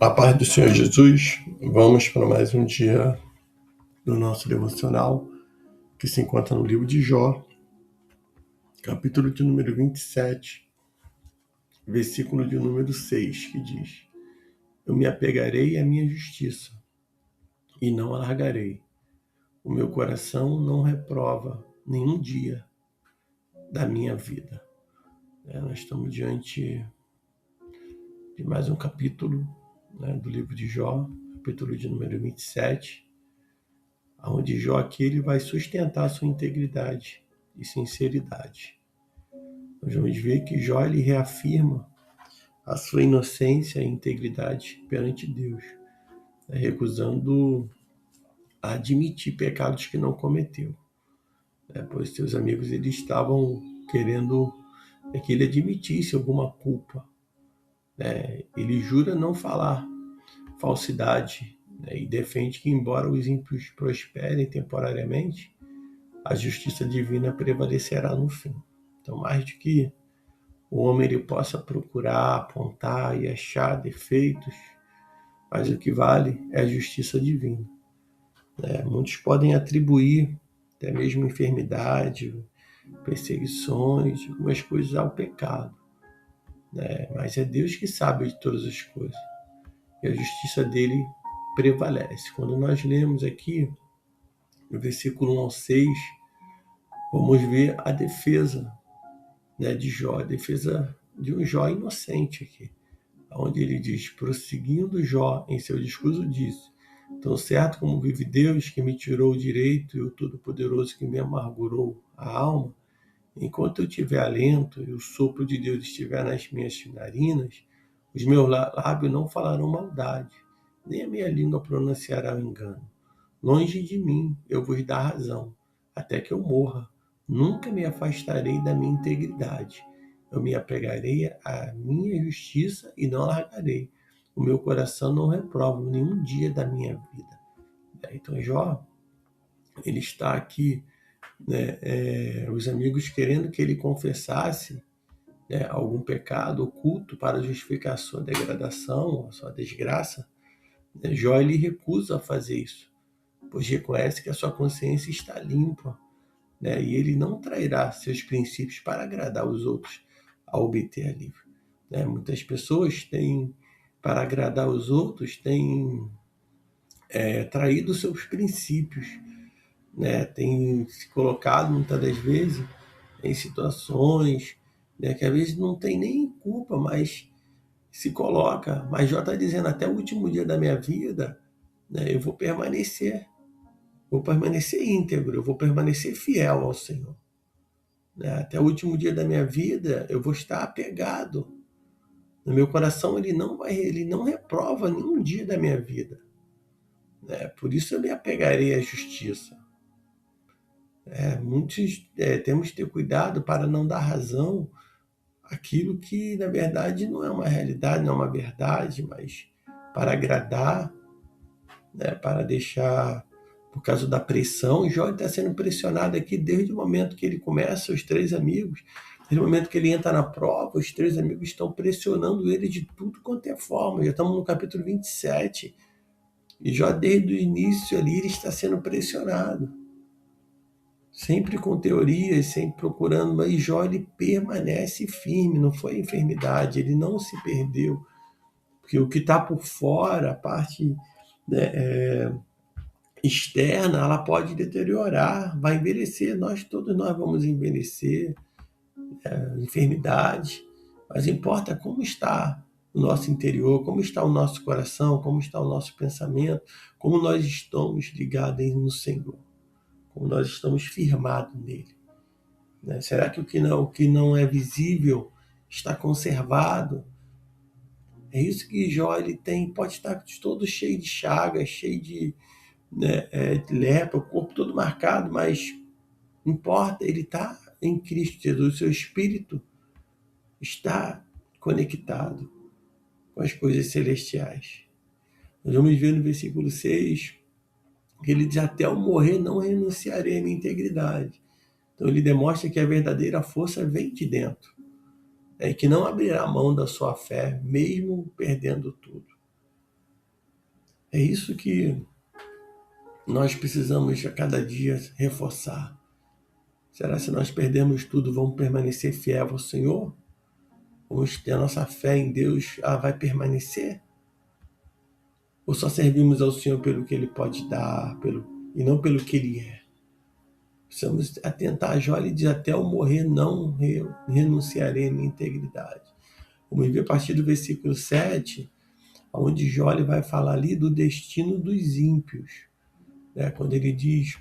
A paz do Senhor Jesus, vamos para mais um dia do nosso devocional, que se encontra no livro de Jó, capítulo de número 27, versículo de número 6, que diz: Eu me apegarei à minha justiça e não a largarei. O meu coração não reprova nenhum dia da minha vida. Nós estamos diante de mais um capítulo, do livro de Jó, capítulo de número 27, onde Jó aqui ele vai sustentar sua integridade e sinceridade. Nós vamos ver que Jó ele reafirma a sua inocência e integridade perante Deus, recusando a admitir pecados que não cometeu, pois seus amigos eles estavam querendo que ele admitisse alguma culpa. Ele jura não falar falsidade, e defende que, embora os ímpios prosperem temporariamente, a justiça divina prevalecerá no fim. Então, mais do que o homem ele possa procurar, apontar e achar defeitos, mas o que vale é a justiça divina. Muitos podem atribuir até mesmo enfermidade, perseguições, algumas coisas ao pecado, mas é Deus que sabe de todas as coisas e a justiça dele prevalece. Quando nós lemos aqui no versículo 1 ao 6, vamos ver a defesa, de Jó, a defesa de um Jó inocente aqui, onde ele diz: prosseguindo Jó em seu discurso, disse: tão certo como vive Deus, que me tirou o direito, e o Todo-Poderoso, que me amargurou a alma, enquanto eu tiver alento e o sopro de Deus estiver nas minhas narinas, os meus lábios não falarão maldade, nem a minha língua pronunciará o engano. Longe de mim eu vos dar razão, até que eu morra. Nunca me afastarei da minha integridade. Eu me apegarei à minha justiça e não a largarei. O meu coração não reprova nenhum dia da minha vida. Então Jó, ele está aqui, os amigos querendo que ele confessasse algum pecado oculto para justificar a sua degradação, a sua desgraça. Jó ele recusa a fazer isso, pois reconhece que a sua consciência está limpa, e ele não trairá seus princípios para agradar os outros ao obter alívio. Muitas pessoas têm, para agradar os outros, têm traído seus princípios, têm se colocado muitas das vezes em situações que às vezes não tem nem culpa, mas se coloca. Mas Jó está dizendo: até o último dia da minha vida, eu vou permanecer íntegro, eu vou permanecer fiel ao Senhor. Até o último dia da minha vida, eu vou estar apegado. No meu coração, ele não reprova nenhum dia da minha vida. Por isso eu me apegarei à justiça. Muitos temos que ter cuidado para não dar razão àquilo que, na verdade, não é uma realidade, não é uma verdade, mas para agradar, para deixar, por causa da pressão. Jó está sendo pressionado aqui desde o momento que ele começa, os três amigos, desde o momento que ele entra na prova, os três amigos estão pressionando ele de tudo quanto é forma. Já estamos no capítulo 27, e Jó desde o início ali ele está sendo pressionado, sempre com teorias, sempre procurando, mas Jó ele permanece firme, não foi enfermidade, ele não se perdeu, porque o que está por fora, a parte externa, ela pode deteriorar, vai envelhecer, todos nós vamos envelhecer, enfermidade, mas importa como está o nosso interior, como está o nosso coração, como está o nosso pensamento, como nós estamos ligados no Senhor, como nós estamos firmados nele. Será que o que não é visível está conservado? É isso que Jó ele tem, pode estar todo cheio de chagas, cheio de lepra, o corpo todo marcado, mas importa, ele está em Cristo Jesus, seu espírito está conectado com as coisas celestiais. Nós vamos ver no versículo 6 que ele diz: até eu morrer não renunciarei à minha integridade. Então ele demonstra que a verdadeira força vem de dentro, e que não abrirá mão da sua fé, mesmo perdendo tudo. É isso que nós precisamos a cada dia reforçar. Será que se nós perdermos tudo, vamos permanecer fiel ao Senhor? Vamos ter a nossa fé em Deus, vai permanecer? Ou só servimos ao Senhor pelo que Ele pode dar, e não pelo que Ele é? Precisamos atentar. Jó diz: até eu morrer não renunciarei à minha integridade. Vamos ver a partir do versículo 7, onde Jó vai falar ali do destino dos ímpios. Quando ele diz,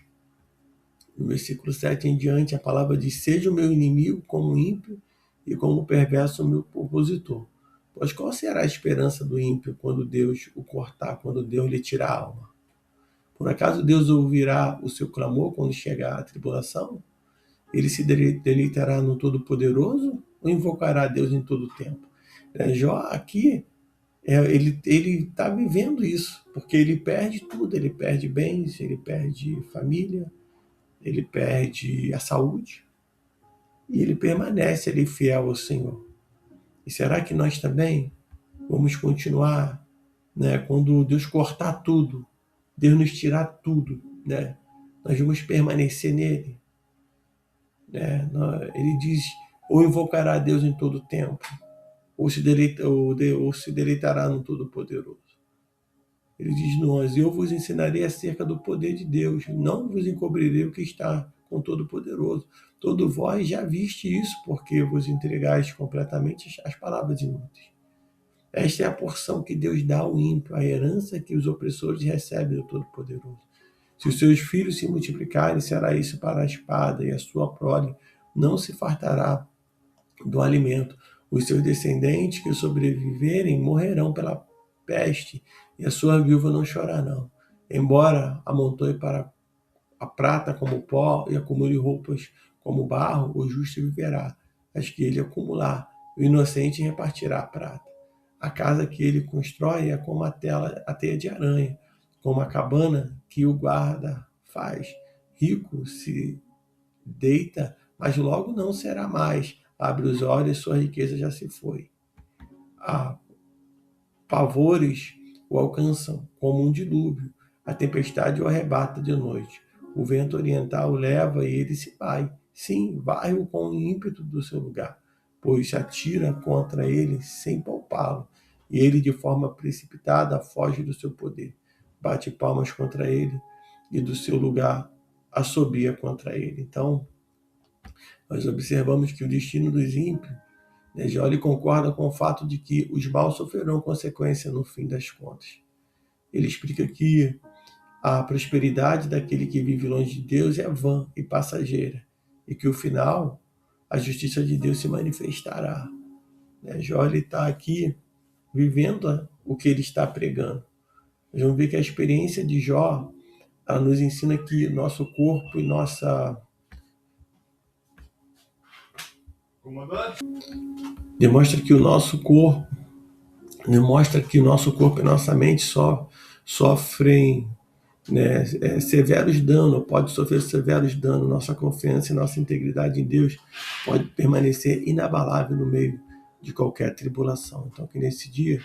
no versículo 7 em diante, a palavra diz: seja o meu inimigo como ímpio e como perverso o meu opositor. Pois qual será a esperança do ímpio quando Deus o cortar, quando Deus lhe tirar a alma? Por acaso Deus ouvirá o seu clamor quando chegar a tribulação? Ele se deleitará no Todo-Poderoso ou invocará Deus em todo o tempo? Jó aqui, ele está vivendo isso, porque ele perde tudo, ele perde bens, ele perde família, ele perde a saúde, e ele permanece ali fiel ao Senhor. E será que nós também vamos continuar, quando Deus cortar tudo, Deus nos tirar tudo, nós vamos permanecer nele? Ele diz: ou invocará a Deus em todo o tempo, ou se deleitará no Todo-Poderoso. Ele diz: nós, eu vos ensinarei acerca do poder de Deus, não vos encobrirei o que está com Todo-Poderoso. Todo vós já viste isso, porque vos entregais completamente as palavras inúteis. Esta é a porção que Deus dá ao ímpio, a herança que os opressores recebem do Todo-Poderoso. Se os seus filhos se multiplicarem, será isso para a espada, e a sua prole não se fartará do alimento. Os seus descendentes que sobreviverem morrerão pela peste, e a sua viúva não chorará. Embora amontoe para a prata como pó e acumule roupas como barro, o justo viverá. As que ele acumular, o inocente repartirá a prata. A casa que ele constrói é como a teia de aranha, como a cabana que o guarda faz. Rico se deita, mas logo não será mais. Abre os olhos, sua riqueza já se foi. Pavores o alcançam como um dilúvio. A tempestade o arrebata de noite. O vento oriental o leva e ele se vai. Sim, vai-o com o ímpeto do seu lugar, pois se atira contra ele sem poupá-lo, e ele de forma precipitada foge do seu poder. Bate palmas contra ele e do seu lugar assobia contra ele. Então, nós observamos que o destino dos ímpios, Jó concorda com o fato de que os maus sofrerão consequência no fim das contas. Ele explica que a prosperidade daquele que vive longe de Deus é vã e passageira, e que o final, a justiça de Deus se manifestará. Jó está aqui vivendo o que ele está pregando. Nós vamos ver que a experiência de Jó, ela nos ensina que nosso corpo e nossa... Demonstra que o nosso corpo e nossa mente sofrem severos danos, pode sofrer severos danos. Nossa confiança e nossa integridade em Deus pode permanecer inabalável no meio de qualquer tribulação. Então, que nesse dia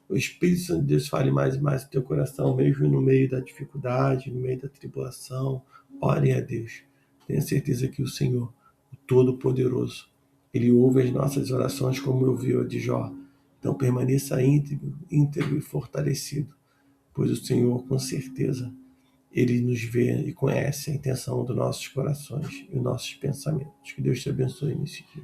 o Espírito Santo de Deus fale mais e mais no teu coração, mesmo no meio da dificuldade, no meio da tribulação. Orem a Deus. Tenha certeza que o Senhor, o Todo-Poderoso, Ele ouve as nossas orações como ouviu a de Jó. Então permaneça íntegro e fortalecido, pois o Senhor, com certeza, Ele nos vê e conhece a intenção dos nossos corações e os nossos pensamentos. Que Deus te abençoe nesse dia.